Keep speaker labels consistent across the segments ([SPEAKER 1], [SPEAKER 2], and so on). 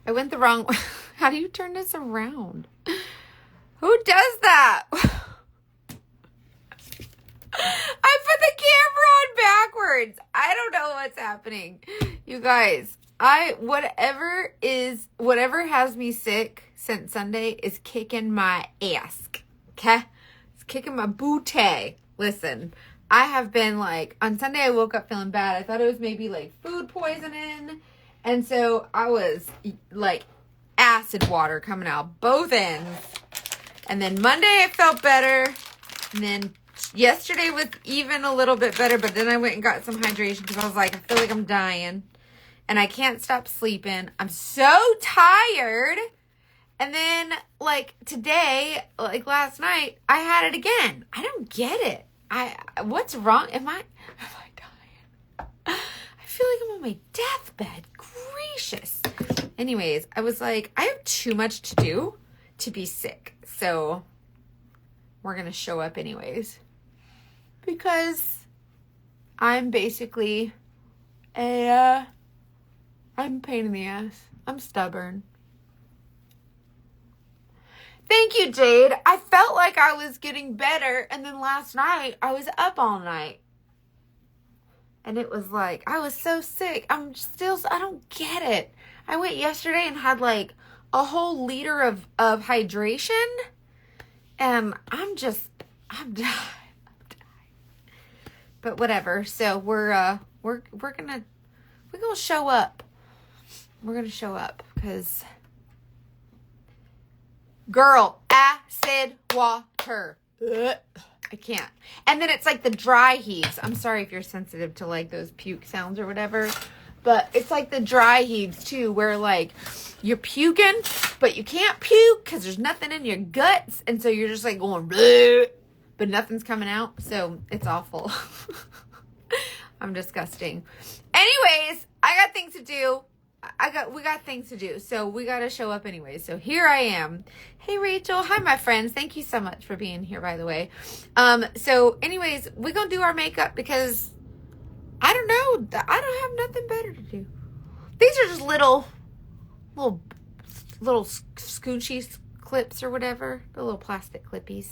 [SPEAKER 1] I went the wrong way. How do you turn this around? Who does that? I put the camera on backwards. I don't know what's happening. You guys, whatever has me sick since Sunday is kicking my ass. Okay? It's kicking my booty. Listen, I have been like, on Sunday I woke up feeling bad. I thought it was maybe like food poisoning. And so I was like acid water coming out both ends. And then Monday I felt better. And then yesterday was even a little bit better. But then I went and got some hydration because I was like, I feel like I'm dying. And I can't stop sleeping. I'm so tired. And then like today, like last night, I had it again. I don't get it. What's wrong? Am I dying? I feel like I'm on my deathbed. Gracious. Anyways, I was like, I have too much to do to be sick. So we're going to show up anyways. Because I'm basically I'm a pain in the ass. I'm stubborn. Thank you, Jade. I felt like I was getting better. And then last night, I was up all night. And it was like, I was so sick. I don't get it. I went yesterday and had like a whole liter of hydration. And I'm dying. But whatever. So we're gonna show up. We're gonna show up because girl, acid water. Ugh, I can't. And then it's like the dry heaves. I'm sorry if you're sensitive to like those puke sounds or whatever. But it's like the dry heaves too, where like you're puking, but you can't puke because there's nothing in your guts. And so you're just like going, bleh, but nothing's coming out. So it's awful. I'm disgusting. Anyways, I got things to do. We got things to do. So we got to show up anyway. So here I am. Hey, Rachel. Hi, my friends. Thank you so much for being here, by the way. So anyways, we're going to do our makeup because I don't know. I don't have nothing better to do. These are just little scoochy clips or whatever. The little plastic clippies.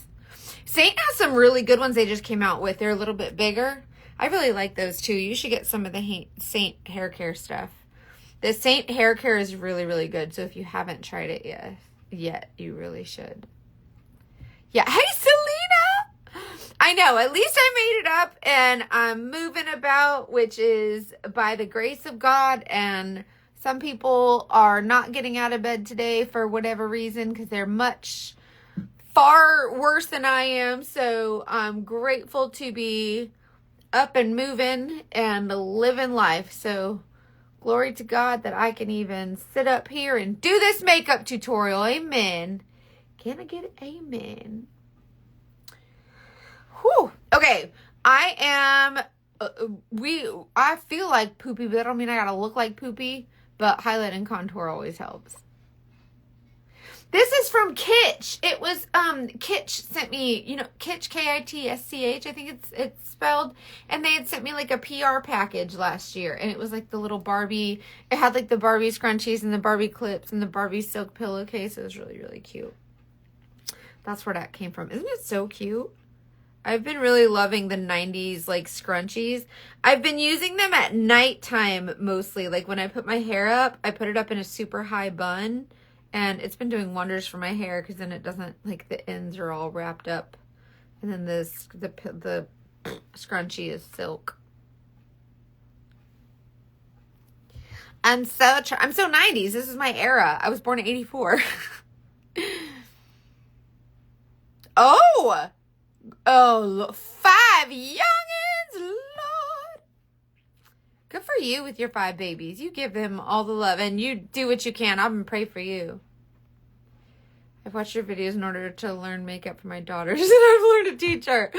[SPEAKER 1] Saint has some really good ones they just came out with. They're a little bit bigger. I really like those too. You should get some of the Saint hair care stuff. The Saint hair care is really, really good. So if you haven't tried it yet, you really should. Yeah. Hey, Selena. I know. At least I made it up and I'm moving about, which is by the grace of God. And some people are not getting out of bed today for whatever reason because they're far worse than I am. So I'm grateful to be up and moving and living life. So glory to God that I can even sit up here and do this makeup tutorial. Amen. Can I get an amen? Whew. Okay. I am, I feel like poopy, but I don't mean I gotta look like poopy, but highlight and contour always helps. This is from Kitsch. It was, Kitsch sent me, Kitsch, Kitsch, I think it's spelled. And they had sent me like a PR package last year. And it was like the little Barbie, it had like the Barbie scrunchies and the Barbie clips and the Barbie silk pillowcase. It was really, really cute. That's where that came from. Isn't it so cute? I've been really loving the 90s like scrunchies. I've been using them at nighttime mostly. Like when I put my hair up, I put it up in a super high bun. And it's been doing wonders for my hair because then it doesn't, like, the ends are all wrapped up. And then the scrunchie is silk. I'm so 90s. This is my era. I was born in 84. Oh, 5 youngins, Lord. Good for you with your 5 babies. You give them all the love and you do what you can. I'm going to pray for you. I've watched your videos in order to learn makeup for my daughters and I've learned to teach her.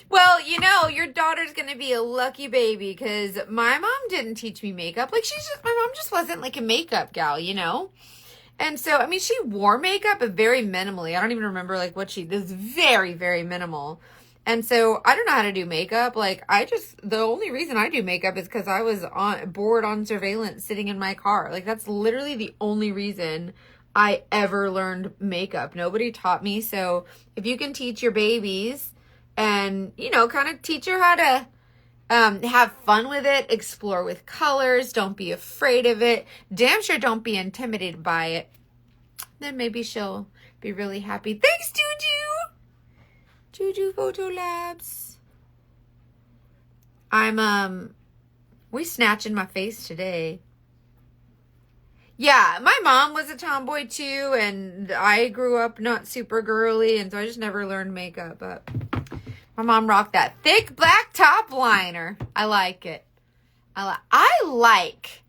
[SPEAKER 1] Well, your daughter's going to be a lucky baby because my mom didn't teach me makeup. Like my mom just wasn't like a makeup gal, And so, I mean, she wore makeup, but very minimally. I don't even remember like this is very, very minimal. And so I don't know how to do makeup. Like, the only reason I do makeup is because I was bored on surveillance sitting in my car. Like, that's literally the only reason I ever learned makeup. Nobody taught me. So if you can teach your babies and, you know, kind of teach her how to have fun with it, explore with colors, don't be afraid of it, damn sure don't be intimidated by it, then maybe she'll be really happy. Thanks, Juju! Juju Photo Labs. We snatching my face today. Yeah, my mom was a tomboy too, and I grew up not super girly, and so I just never learned makeup, but my mom rocked that thick black top liner. I like it. I like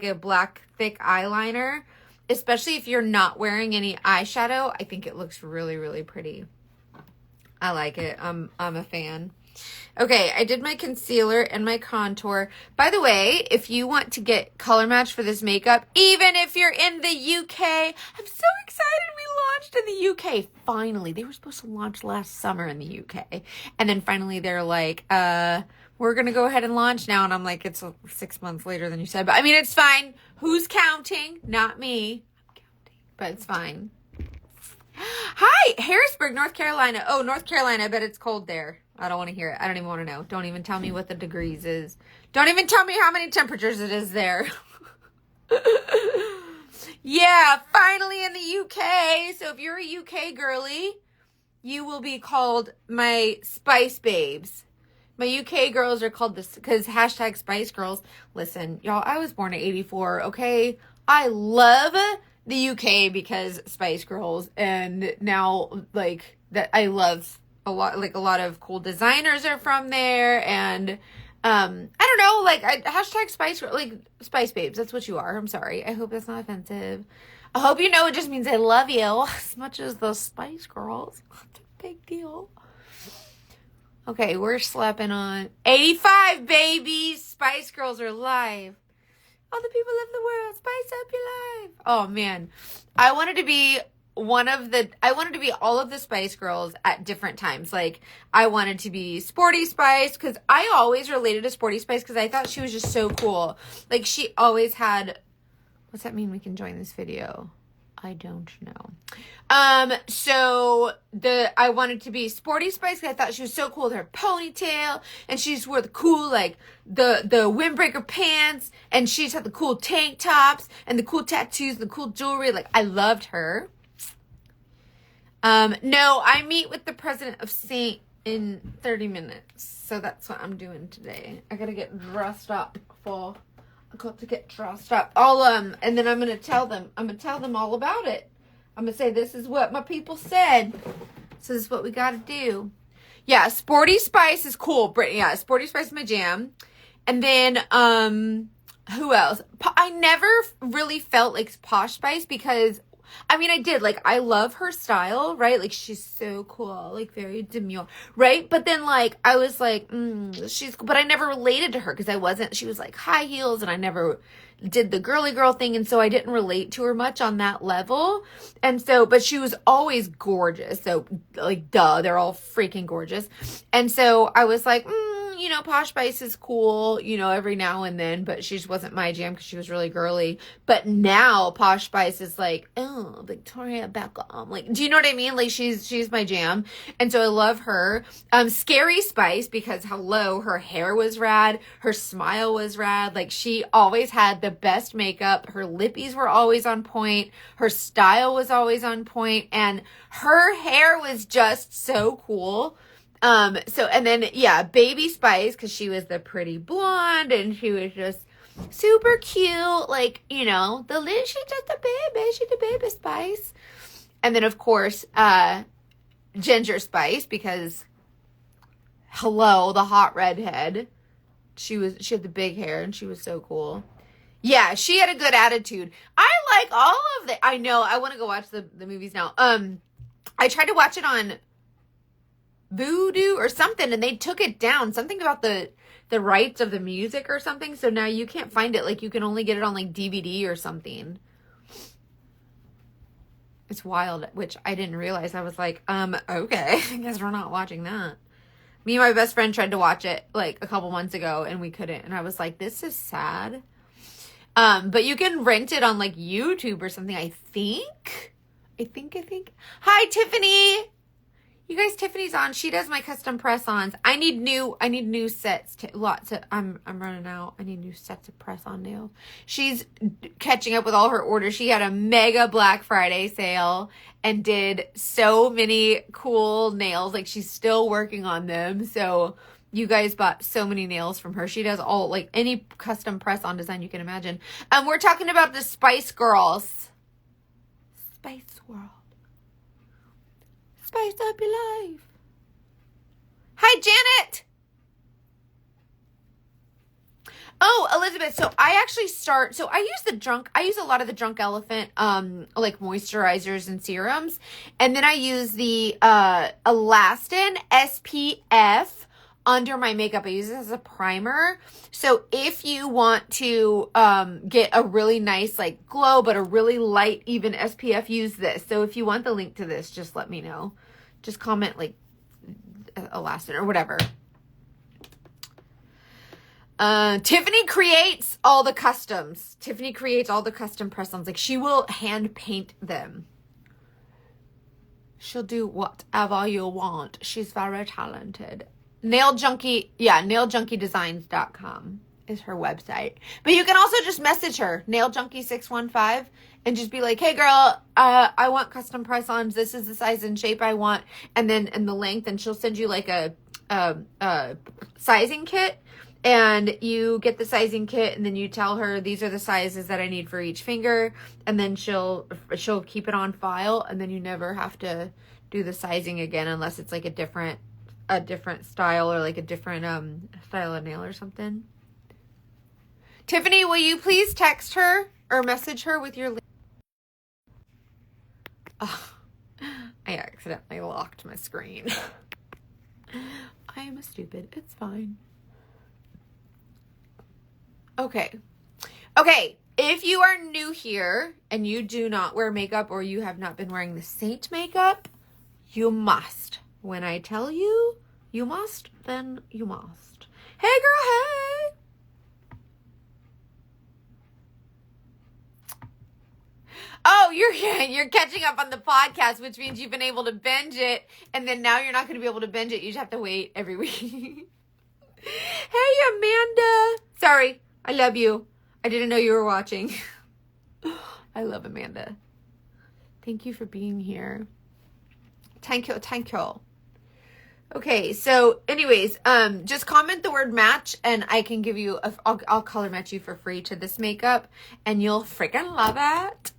[SPEAKER 1] a black thick eyeliner, especially if you're not wearing any eyeshadow. I think it looks really, really pretty. I like it. I'm a fan. Okay, I did my concealer and my contour. By the way, if you want to get color match for this makeup, even if you're in the UK, I'm so excited we launched in the UK. Finally, they were supposed to launch last summer in the UK. And then finally they're like, we're going to go ahead and launch now. And I'm like, it's 6 months later than you said. But I mean, it's fine. Who's counting? Not me. I'm counting, but it's fine. Hi, Harrisburg, North Carolina. Oh, North Carolina, I bet it's cold there. I don't want to hear it. I don't even want to know. Don't even tell me what the degrees is. Don't even tell me how many temperatures it is there. Yeah, finally in the UK. So if you're a UK girly, you will be called my Spice Babes. My UK girls are called this because hashtag Spice Girls. Listen, y'all, I was born in 84, okay? I love the UK because Spice Girls, and now, like, that I love a lot of cool designers are from there, and I don't know, like, hashtag Spice Babes, that's what you are. I'm sorry. I hope that's not offensive. I hope you know it just means I love you as much as the Spice Girls. It's a big deal. Okay, we're slapping on 85, babies. Spice Girls are live. All the people of the world, spice up your life. Oh man, I wanted to be all of the Spice Girls at different times. Like, I wanted to be Sporty Spice because I always related to Sporty Spice because I thought she was just so cool. Like, she always had, what's that mean we can join this video? I don't know. So I wanted to be Sporty Spice because I thought she was so cool with her ponytail, and she just wore the cool, like, the windbreaker pants, and she just had the cool tank tops and the cool tattoos, the cool jewelry. Like, I loved her. No, I meet with the president of Saint in 30 minutes. So that's what I'm doing today. I gotta get dressed up for, I got to get dressed up. And then I'm gonna tell them all about it. I'm gonna say, this is what my people said. So this is what we gotta do. Yeah, Sporty Spice is cool. Brittany, yeah, Sporty Spice is my jam. And then, who else? I never really felt like Posh Spice because, I mean, I did. Like, I love her style, right? Like, she's so cool. Like, very demure, right? But then, like, I was like, she's cool. But I never related to her because she was, like, high heels, and I never did the girly girl thing. And so I didn't relate to her much on that level. And so, but she was always gorgeous. So, like, duh, they're all freaking gorgeous. And so I was like, you know, Posh Spice is cool, you know, every now and then, but she just wasn't my jam because she was really girly. But now Posh Spice is like, oh, Victoria Beckham. Like, do you know what I mean? Like, she's my jam. And so I love her. Scary Spice, because hello, her hair was rad. Her smile was rad. Like, she always had the best makeup. Her lippies were always on point. Her style was always on point. And her hair was just so cool. And then, yeah, Baby Spice, because she was the pretty blonde, and she was just super cute. Like, you know, she's just a baby. She's a baby Spice. And then, of course, Ginger Spice, because, hello, the hot redhead. She had the big hair, and she was so cool. Yeah, she had a good attitude. I like all of the, I know, I want to go watch the movies now. I tried to watch it on Voodoo or something, and they took it down. Something about the rights of the music or something. So now you can't find it. Like, you can only get it on, like, DVD or something. It's wild, which I didn't realize. I was like, okay, I guess we're not watching that. Me and my best friend tried to watch it like a couple months ago and we couldn't. And I was like, this is sad. But you can rent it on like YouTube or something, I think. Hi, Tiffany. You guys, Tiffany's on. She does my custom press-ons. I need new sets. I'm running out. I need new sets of press-on nails. She's catching up with all her orders. She had a mega Black Friday sale and did so many cool nails. Like, she's still working on them. So you guys bought so many nails from her. She does all, like, any custom press-on design you can imagine. We're talking about the Spice Girls. Spice World. Spice up your life. Hi, Janet. Oh, Elizabeth. So I actually I use a lot of the Drunk Elephant, like moisturizers and serums. And then I use the, Elastin SPF under my makeup. I use it as a primer. So if you want to, get a really nice, like, glow, but a really light, even SPF, use this. So if you want the link to this, just let me know. Just comment, like, Elastin or whatever. Tiffany creates all the customs. Tiffany creates all the custom press-ons. Like, she will hand paint them. She'll do whatever you want. She's very talented. NailJunkieDesigns.com is her website. But you can also just message her, NailJunkie615, and just be like, hey girl, I want custom press-ons. This is the size and shape I want. And then in the length, and she'll send you like a sizing kit. And you get the sizing kit, and then you tell her these are the sizes that I need for each finger, and then she'll keep it on file, and then you never have to do the sizing again unless it's like a different style or like a different style of nail or something. Tiffany, will you please text her or message her with your link? Oh, I accidentally locked my screen. I am a stupid. It's fine. Okay. If you are new here and you do not wear makeup or you have not been wearing the Saint makeup, you must. When I tell you, you must, then you must. Hey girl, hey! Oh, you're catching up on the podcast, which means you've been able to binge it, and then now you're not going to be able to binge it. You just have to wait every week. Hey, Amanda. Sorry. I love you. I didn't know you were watching. I love Amanda. Thank you for being here. Thank you. Okay, so anyways, just comment the word match and I can give you, I'll color match you for free to this makeup and you'll freaking love it.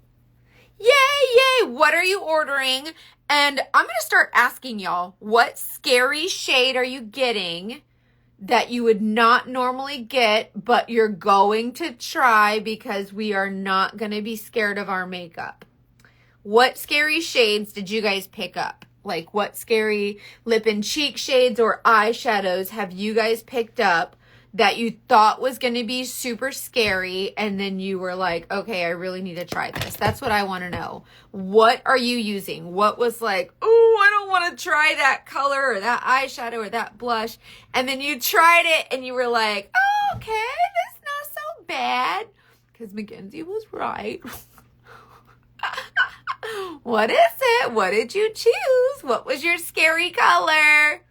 [SPEAKER 1] Yay! What are you ordering? And I'm going to start asking y'all, what scary shade are you getting that you would not normally get, but you're going to try because we are not going to be scared of our makeup? What scary shades did you guys pick up? Like, what scary lip and cheek shades or eyeshadows have you guys picked up that you thought was going to be super scary and then you were like, okay, I really need to try this? That's what I want to know. What are you using? What was like, oh, I don't want to try that color or that eyeshadow or that blush. And then you tried it and you were like, oh, okay, that's not so bad. Because Mackenzie was right. What is it? What did you choose? What was your scary color?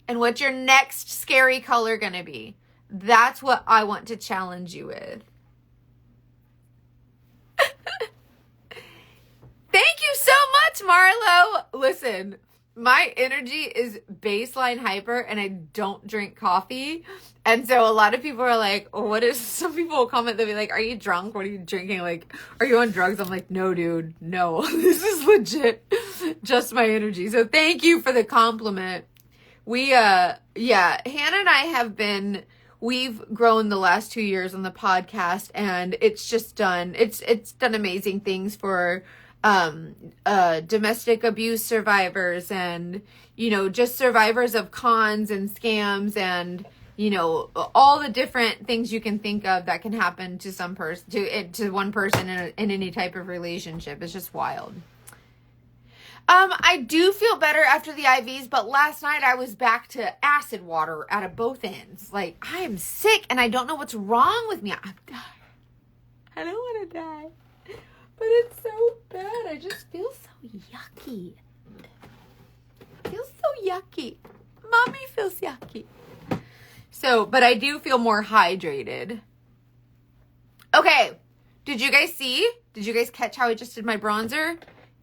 [SPEAKER 1] And what's your next scary color going to be? That's what I want to challenge you with. Thank you so much, Marlo. Listen, my energy is baseline hyper and I don't drink coffee. And so a lot of people are like, some people will comment, they'll be like, are you drunk? What are you drinking? Like, are you on drugs? I'm like, no, dude, no, this is legit just my energy. So thank you for the compliment. Hannah and I we've grown the last 2 years on the podcast and it's done amazing things for domestic abuse survivors and, just survivors of cons and scams and, all the different things you can think of that can happen to some person, to one person in any type of relationship. It's just wild. I do feel better after the IVs, but last night I was back to acid water out of both ends. Like, I am sick and I don't know what's wrong with me. I'm dying. I don't want to die, but it's so bad. I just feel so yucky. Feels so yucky. Mommy feels yucky. So, but I do feel more hydrated. Okay. Did you guys see? Did you guys catch how I just did my bronzer?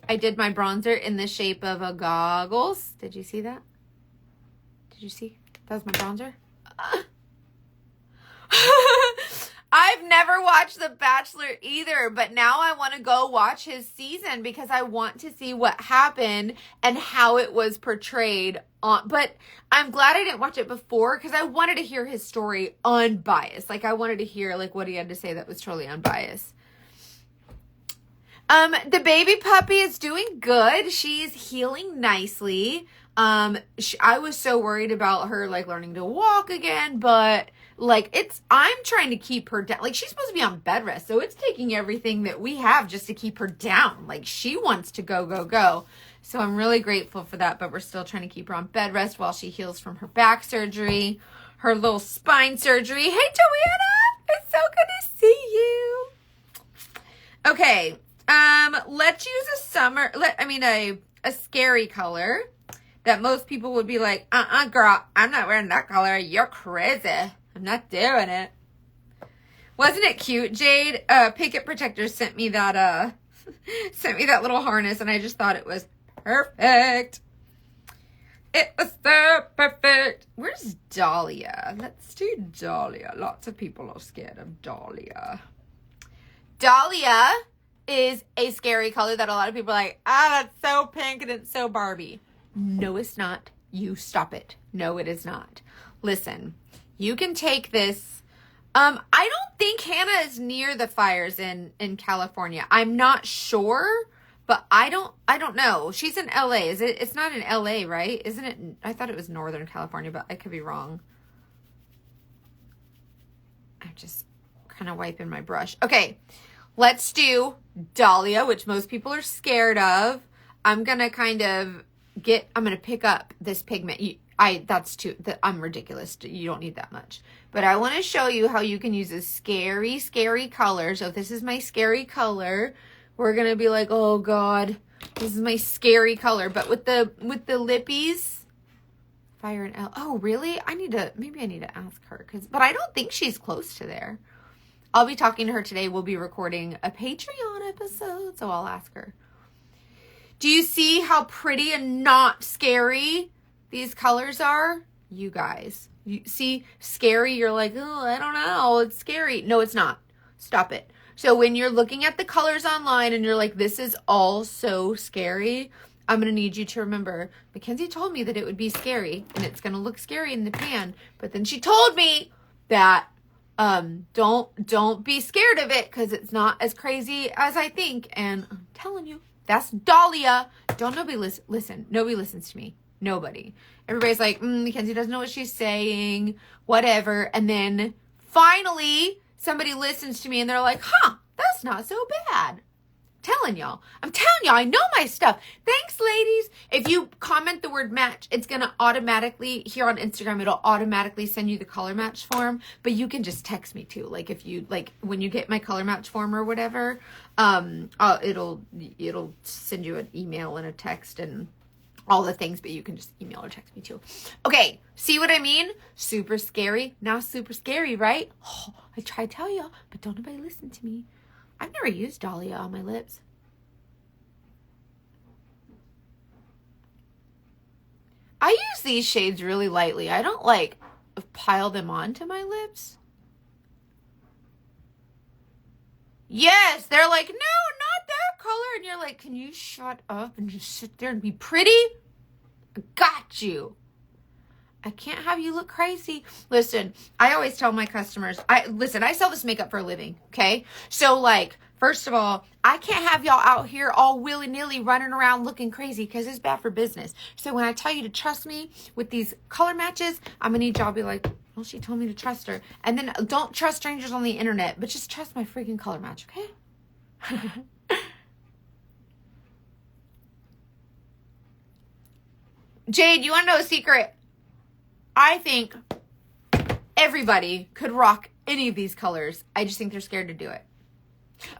[SPEAKER 1] I did my bronzer in the shape of a goggles. Did you see that? Did you see? That was my bronzer. I've never watched The Bachelor either, but now I want to go watch his season because I want to see what happened and how it was portrayed on. But I'm glad I didn't watch it before because I wanted to hear his story unbiased. Like, I wanted to hear like what he had to say that was totally unbiased. The baby puppy is doing good. She's healing nicely. I was so worried about her like learning to walk again, but like I'm trying to keep her down. Like, she's supposed to be on bed rest, so it's taking everything that we have just to keep her down. Like, she wants to go, go, go. So I'm really grateful for that, but we're still trying to keep her on bed rest while she heals from her back surgery, her little spine surgery. Hey, Joanna, it's so good to see you. Okay. Let's use a scary color that most people would be like, girl, I'm not wearing that color. You're crazy. I'm not doing it. Wasn't it cute, Jade? Picket Protector sent me that little harness, and I just thought it was perfect. It was so perfect. Where's Dahlia? Let's do Dahlia. Lots of people are scared of Dahlia. Dahlia is a scary color that a lot of people are like, that's so pink and it's so Barbie. No, it's not. You stop it. No, it is not. Listen, you can take this. I don't think Hannah is near the fires in California. I'm not sure, but I don't know. She's in LA. It's not in LA, right? Isn't it? I thought it was Northern California, but I could be wrong. I'm just kind of wiping my brush. Okay. Let's do Dahlia, which most people are scared of. I'm going to pick up this pigment. I'm ridiculous. You don't need that much. But I want to show you how you can use a scary, scary color. So if this is my scary color, we're going to be like, oh God, this is my scary color. But with the lippies, fire and L. Oh, really? Maybe I need to ask her. But I don't think she's close to there. I'll be talking to her today. We'll be recording a Patreon episode, so I'll ask her. Do you see how pretty and not scary these colors are? You guys. You see scary, you're like, oh, I don't know. It's scary. No, it's not. Stop it. So when you're looking at the colors online and you're like, this is all so scary, I'm going to need you to remember, Mackenzie told me that it would be scary and it's going to look scary in the pan. But then she told me that don't be scared of it because it's not as crazy as I think. And I'm telling you, that's Dahlia. Don't nobody listen. Nobody listens to me. Nobody. Everybody's like, Mackenzie doesn't know what she's saying, whatever. And then finally somebody listens to me and they're like, that's not so bad. I'm telling y'all, I know my stuff. Thanks, ladies. If you comment the word match, it's going to automatically, here on Instagram, it'll automatically send you the color match form, but you can just text me too. Like if you, like when you get my color match form or whatever, it'll send you an email and a text and all the things, but you can just email or text me too. Okay. See what I mean? Super scary. Now super scary, right? Oh, I try to tell y'all, but don't nobody listen to me. I've never used Dahlia on my lips. I use these shades really lightly. I don't like pile them onto my lips. Yes, they're like, no, not that color. And you're like, can you shut up and just sit there and be pretty? I got you. I can't have you look crazy. Listen, I always tell my customers, I sell this makeup for a living, okay? So like, first of all, I can't have y'all out here all willy-nilly running around looking crazy because it's bad for business. So when I tell you to trust me with these color matches, I'm going to need y'all to be like, Well, she told me to trust her. And then don't trust strangers on the internet, but just trust my freaking color match, okay? Jade, you want to know a secret? I think everybody could rock any of these colors. I just think they're scared to do it.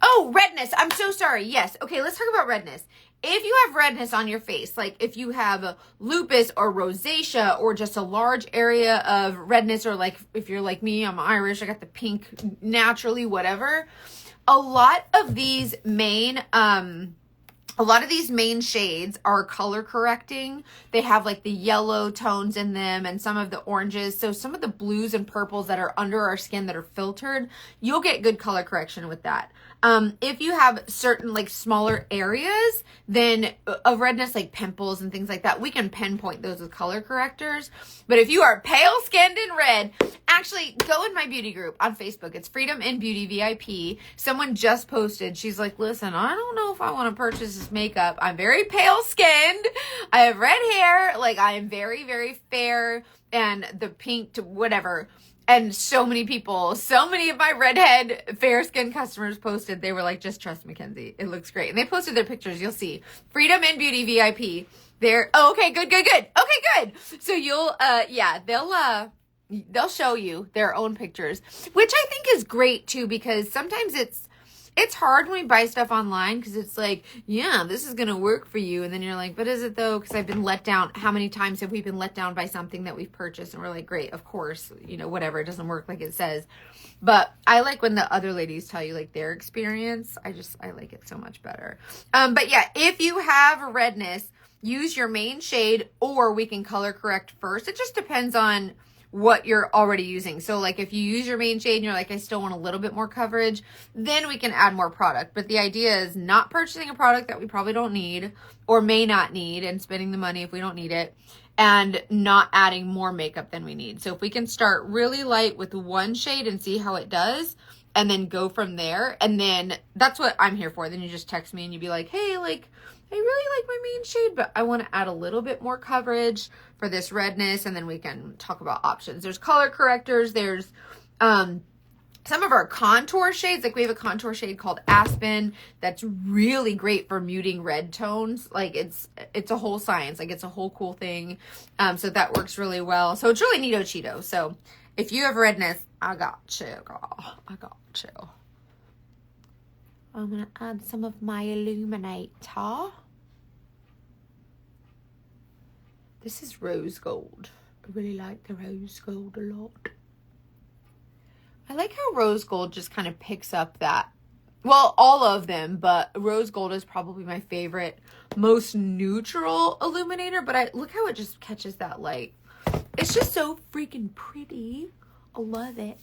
[SPEAKER 1] Oh, redness. I'm so sorry. Yes. Okay, let's talk about redness. If you have redness on your face, like if you have lupus or rosacea or just a large area of redness, or like if you're like me, I'm Irish, I got the pink naturally, whatever. A lot of these main shades are color correcting. They have like the yellow tones in them and some of the oranges. So some of the blues and purples that are under our skin that are filtered, you'll get good color correction with that. If you have certain like smaller areas, then of redness, like pimples and things like that, we can pinpoint those with color correctors. But if you are pale skinned and red, actually go in my beauty group on Facebook. It's Freedom in Beauty VIP. Someone just posted, she's like, listen, I don't know if I want to purchase this makeup. I'm very pale skinned. I have red hair. Like I am very, very fair, and the pink to whatever. And so many of my redhead fair skin customers posted, they were like, just trust Mackenzie. It looks great. And they posted their pictures. You'll see Freedom in Beauty VIP. They're, oh, okay, good. Okay, good. So you'll, they'll show you their own pictures, which I think is great too, because sometimes it's hard when we buy stuff online, because it's like, yeah, this is going to work for you. And then you're like, but is it though? Because I've been let down. How many times have we been let down by something that we've purchased? And we're like, great, of course, whatever. It doesn't work like it says. But I like when the other ladies tell you like their experience. I like it so much better. But yeah, if you have redness, use your main shade, or we can color correct first. It just depends on what you're already using. So like if you use your main shade and you're like, I still want a little bit more coverage, then we can add more product. But the idea is not purchasing a product that we probably don't need or may not need, and spending the money if we don't need it, and not adding more makeup than we need. So if we can start really light with one shade and see how it does, and then go from there, and then that's what I'm here for. Then you just text me and you'd be like, hey, like, I really like my main shade, but I want to add a little bit more coverage for this redness, and then we can talk about options. There's color correctors. There's some of our contour shades. Like we have a contour shade called Aspen that's really great for muting red tones. Like it's a whole science. Like it's a whole cool thing. So that works really well. So it's really neato Cheeto. So if you have redness, I got you, girl. I got you. I'm going to add some of my Illuminator. This is rose gold. I really like the rose gold a lot. I like how rose gold just kind of picks up that, well, all of them, but rose gold is probably my favorite, most neutral illuminator, but look how it just catches that light. It's just so freaking pretty. I love it.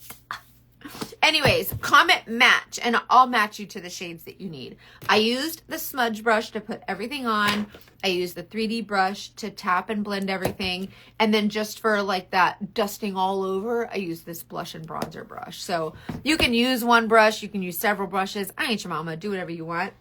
[SPEAKER 1] Anyways, comment match, and I'll match you to the shades that you need. I used the smudge brush to put everything on. I used the 3D brush to tap and blend everything. And then just for like that dusting all over, I used this blush and bronzer brush. So you can use one brush, you can use several brushes. I ain't your mama, do whatever you want.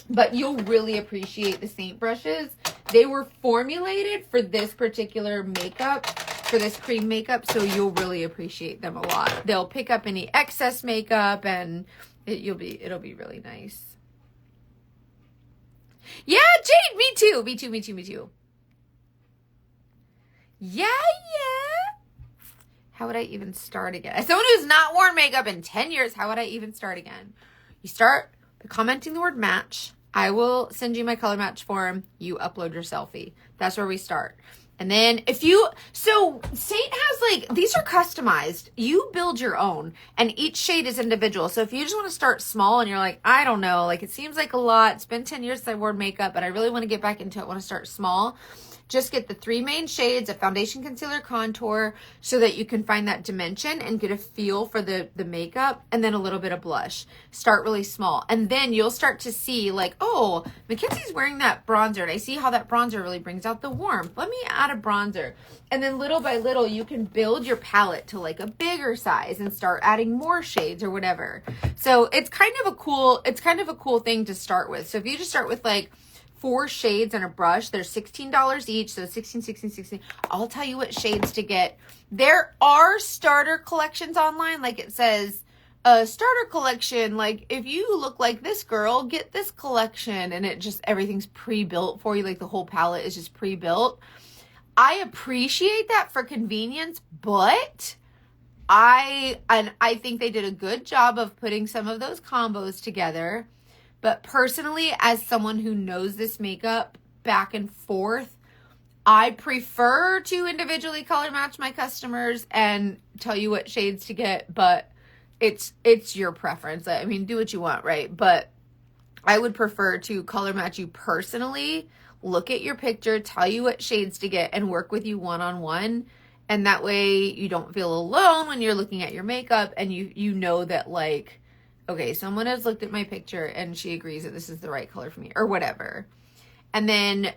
[SPEAKER 1] But you'll really appreciate the Saint brushes. They were formulated for this particular makeup, for this cream makeup, so you'll really appreciate them a lot. They'll pick up any excess makeup, and it'll be really nice. Yeah, Jade, me too. Yeah. How would I even start again? As someone who's not worn makeup in 10 years, how would I even start again? You start by commenting the word match. I will send you my color match form. You upload your selfie. That's where we start. And then so Saint has like, these are customized. You build your own, and each shade is individual. So if you just want to start small and you're like, I don't know, like it seems like a lot. It's been 10 years since I wore makeup, but I really want to get back into it. I want to start small. Just get the 3 main shades of foundation, concealer, contour, so that you can find that dimension and get a feel for the makeup, and then a little bit of blush. Start really small. And then you'll start to see like, oh, Mackenzie's wearing that bronzer, and I see how that bronzer really brings out the warmth. Let me add a bronzer. And then little by little, you can build your palette to like a bigger size and start adding more shades or whatever. So it's kind of a cool thing to start with. So if you just start with like 4 shades and a brush. They're $16 each, so 16, 16, 16. I'll tell you what shades to get. There are starter collections online, like it says, a starter collection, like if you look like this girl, get this collection, and it just, everything's pre-built for you, like the whole palette is just pre-built. I appreciate that for convenience, but I think they did a good job of putting some of those combos together. But personally, as someone who knows this makeup back and forth, I prefer to individually color match my customers and tell you what shades to get, but it's your preference. I mean, do what you want, right? But I would prefer to color match you personally, look at your picture, tell you what shades to get, and work with you one-on-one. And that way you don't feel alone when you're looking at your makeup, and you know that, like, okay, someone has looked at my picture and she agrees that this is the right color for me, or whatever. And then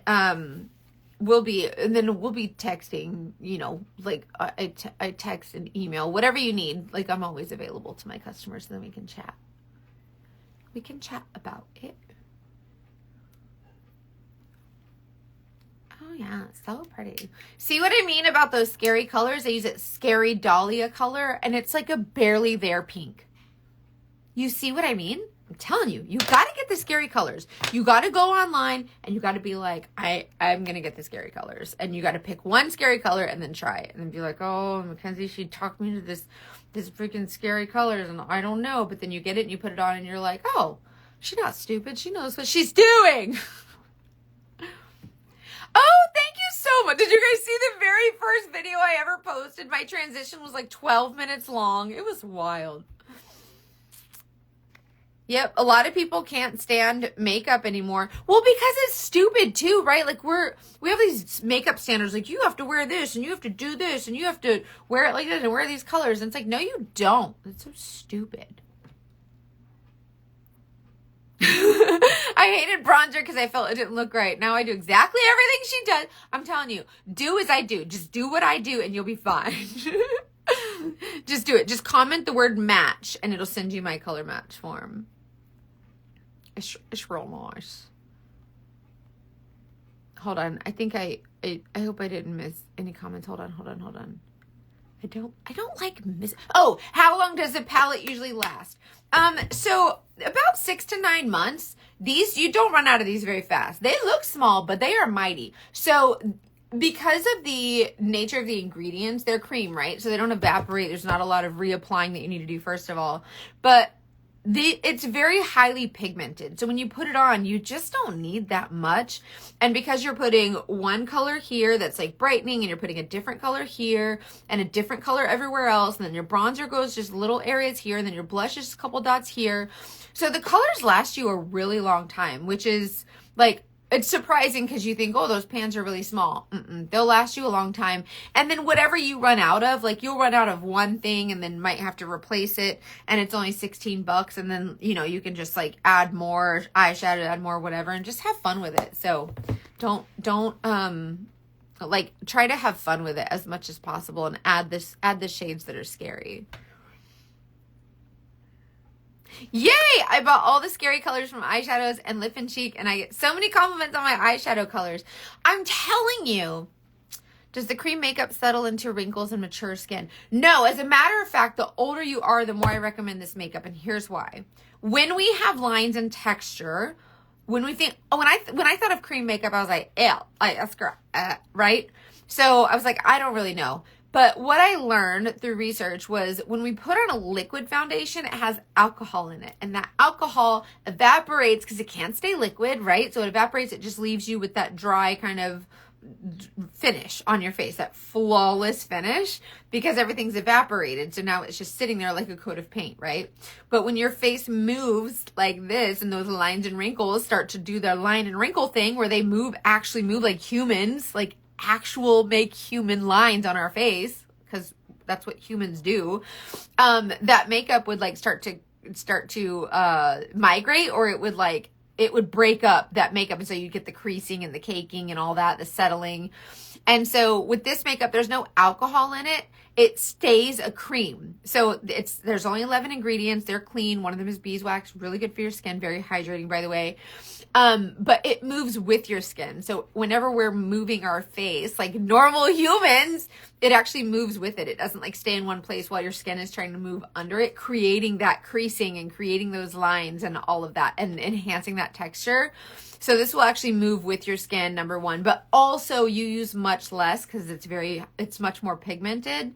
[SPEAKER 1] we'll be texting, you know, like I text and email, whatever you need. Like, I'm always available to my customers, so then we can chat. We can chat about it. Oh yeah, so pretty. See what I mean about those scary colors? I use it Scary Dahlia color, and it's like a barely there pink. You see what I mean? I'm telling you, you got to get the scary colors. You got to go online and you got to be like, I'm going to get the scary colors. And you got to pick one scary color and then try it. And then be like, oh, Mackenzie, she talked me to this freaking scary colors and I don't know. But then you get it and you put it on and you're like, oh, she's not stupid. She knows what she's doing. Oh, thank you so much. Did you guys see the very first video I ever posted? My transition was like 12 minutes long. It was wild. Yep, a lot of people can't stand makeup anymore. Well, because it's stupid too, right? Like we have these makeup standards, like you have to wear this and you have to do this and you have to wear it like this and wear these colors. And it's like, no, you don't. It's so stupid. I hated bronzer because I felt it didn't look right. Now I do exactly everything she does. I'm telling you, do as I do. Just do what I do and you'll be fine. Just do it. Just comment the word match and it'll send you my color match form. It's real nice. Hold on. I think I hope I didn't miss any comments. Hold on. I don't like miss. Oh, how long does a palette usually last? So about 6 to 9 months. These, you don't run out of these very fast. They look small, but they are mighty. So because of the nature of the ingredients, they're cream, right? So they don't evaporate. There's not a lot of reapplying that you need to do first of all. But it's very highly pigmented. So when you put it on, you just don't need that much. And because you're putting one color here that's like brightening, and you're putting a different color here and a different color everywhere else, and then your bronzer goes just little areas here, and then your blush is just a couple dots here. So the colors last you a really long time, which is like, it's surprising because you think, oh, those pans are really small. They'll last you a long time. And then whatever you run out of, like you'll run out of one thing and then might have to replace it. And it's only $16. And then, you know, you can just like add more eyeshadow, add more whatever, and just have fun with it. So don't like try to have fun with it as much as possible and add the shades that are scary. Yay! I bought all the scary colors from eyeshadows and lip and cheek, and I get so many compliments on my eyeshadow colors. I'm telling you. Does the cream makeup settle into wrinkles and mature skin? No, as a matter of fact, the older you are, the more I recommend this makeup, and here's why. When we have lines and texture, when we think, when I thought of cream makeup, I was like, right? So I was like, I don't really know. But what I learned through research was when we put on a liquid foundation, it has alcohol in it. And that alcohol evaporates because it can't stay liquid, right? So it evaporates. It just leaves you with that dry kind of finish on your face, that flawless finish, because everything's evaporated. So now it's just sitting there like a coat of paint, right? But when your face moves like this and those lines and wrinkles start to do their line and wrinkle thing where they actually move like humans, like actual make human lines on our face, because that's what humans do, that makeup would like start to migrate, or it would break up that makeup, and so you get the creasing and the caking and all that, the settling. And so with this makeup, there's no alcohol in it, it stays a cream. So there's only 11 ingredients. They're clean. One of them is beeswax, really good for your skin, very hydrating, by the way. But it moves with your skin. So whenever we're moving our face, like normal humans, it actually moves with it. It doesn't like stay in one place while your skin is trying to move under it, creating that creasing and creating those lines and all of that and enhancing that texture. So this will actually move with your skin, number one, but also you use much less because it's much more pigmented.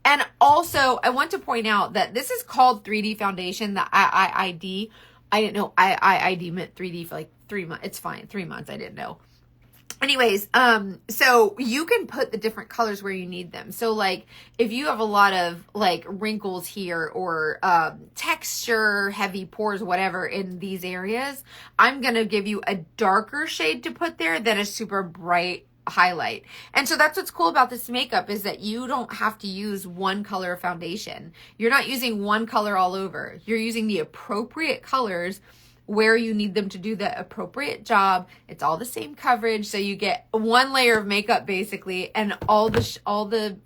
[SPEAKER 1] And also I want to point out that this is called 3D foundation, the IID. I didn't know IID meant 3D for like 3 months. It's fine. 3 months. I didn't know. Anyways, so you can put the different colors where you need them. So like if you have a lot of like wrinkles here or texture, heavy pores, whatever in these areas, I'm going to give you a darker shade to put there than a super bright highlight. And so that's what's cool about this makeup is that you don't have to use one color of foundation. You're not using one color all over. You're using the appropriate colors where you need them to do the appropriate job. It's all the same coverage. So you get one layer of makeup basically, and all the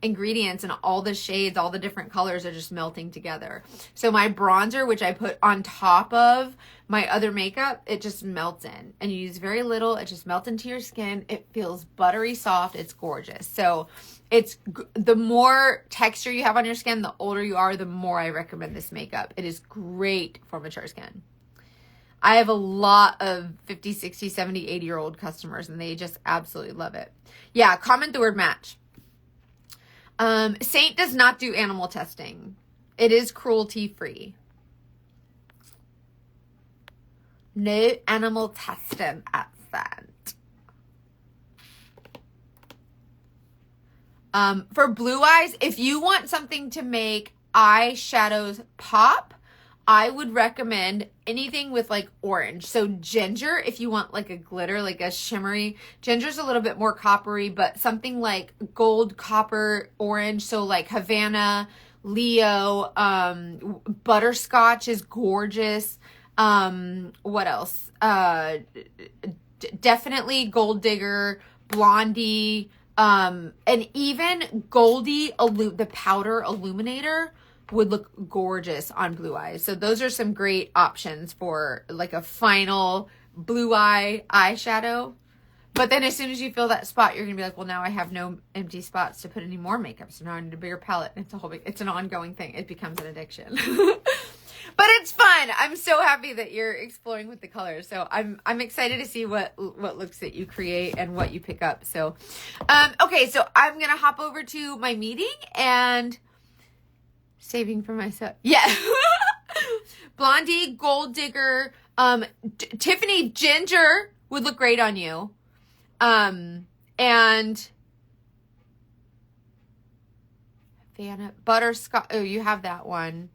[SPEAKER 1] ingredients and all the shades, all the different colors are just melting together. So my bronzer, which I put on top of my other makeup, it just melts in, and you use very little. It just melts into your skin. It feels buttery soft. It's gorgeous. So the more texture you have on your skin, the older you are, the more I recommend this makeup. It is great for mature skin. I have a lot of 50, 60, 70, 80-year-old customers, and they just absolutely love it. Yeah, comment the word match. Saint does not do animal testing. It is cruelty-free. No animal testing at Saint. For blue eyes, if you want something to make eyeshadows pop, I would recommend anything with like orange. So ginger, if you want like a glitter, like a shimmery, ginger's a little bit more coppery, but something like gold, copper, orange. So like Havana, Leo, butterscotch is gorgeous. What else? Definitely Gold Digger, Blondie, and even Goldie, the powder illuminator would look gorgeous on blue eyes. So those are some great options for like a final blue eye eyeshadow. But then as soon as you fill that spot, you're gonna be like, well, now I have no empty spots to put any more makeup. So now I need a bigger palette. And it's an ongoing thing. It becomes an addiction. But it's fun. I'm so happy that you're exploring with the colors. So I'm excited to see what looks that you create and what you pick up. So, okay, so I'm gonna hop over to my meeting and saving for myself. Yeah. Blondie, Gold Digger, Tiffany Ginger would look great on you. And Vanna, Butterscotch. Oh, you have that one.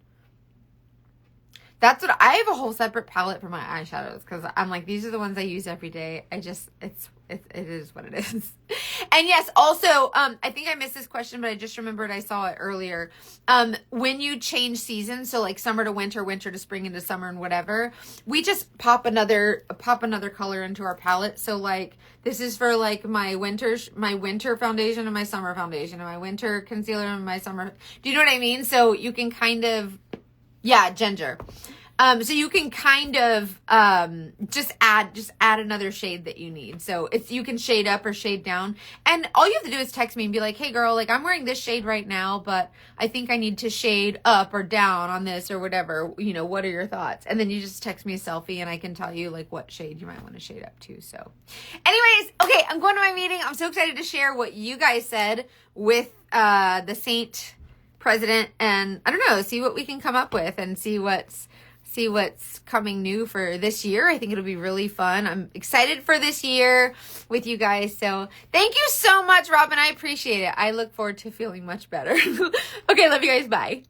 [SPEAKER 1] That's what I have a whole separate palette for my eyeshadows because I'm like, these are the ones I use every day. It is what it is. And yes, also, I think I missed this question, but I just remembered I saw it earlier. When you change seasons, so like summer to winter, winter to spring into summer and whatever, we just pop another color into our palette. So like this is for like my winter foundation and my summer foundation and my winter concealer and my summer. Do you know what I mean? So you can kind of, yeah, ginger. So you can kind of just add another shade that you need. So you can shade up or shade down. And all you have to do is text me and be like, hey girl, like I'm wearing this shade right now, but I think I need to shade up or down on this or whatever. You know, what are your thoughts? And then you just text me a selfie and I can tell you like what shade you might want to shade up to. So anyways, okay, I'm going to my meeting. I'm so excited to share what you guys said with the Saint president, and I don't know, see what we can come up with and see what's coming new for this year. I think it'll be really fun. I'm excited for this year with you guys. So thank you so much, Robin. I appreciate it. I look forward to feeling much better. Okay, love you guys. Bye.